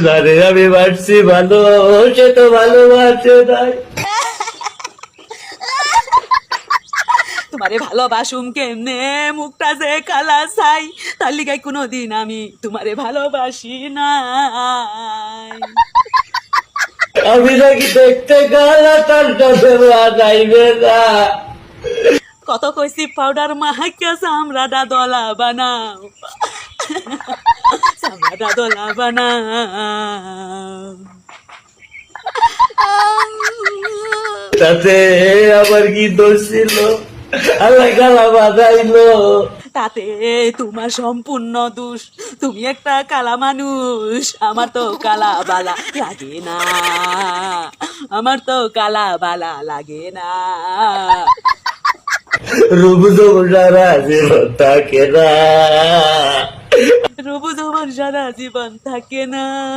জানে আমি বাড়ছি ভালো, সে তো ভালোবাসে নাই। তোমারে ভালোবাসুম কেমনে, মুখটা যে কালা ছাই, তার লিগাই কোনোদিন আমি তোমারে ভালোবাসি নাই। আমি নাকি দেখতে গালা, তার সাথে যাইবে না। কত কইছি পাউডার মাহাইকা চামড়াটা দলা বানাও, চামড়াটা দলা বানাও। তাতে আমার কি দোষ ছিল? আল্লাহ গালা বাজাইলো। তাতে তোমার সম্পূর্ণ দোষ, তুমি একটা কালা মানুষ। আমার তো কালা বালা লাগে না, আমার তো কালা বালা লাগে না। রূপ যৌবন সারা জীবন থাকে না। রবু তোমার সারা জীবন থাকে না।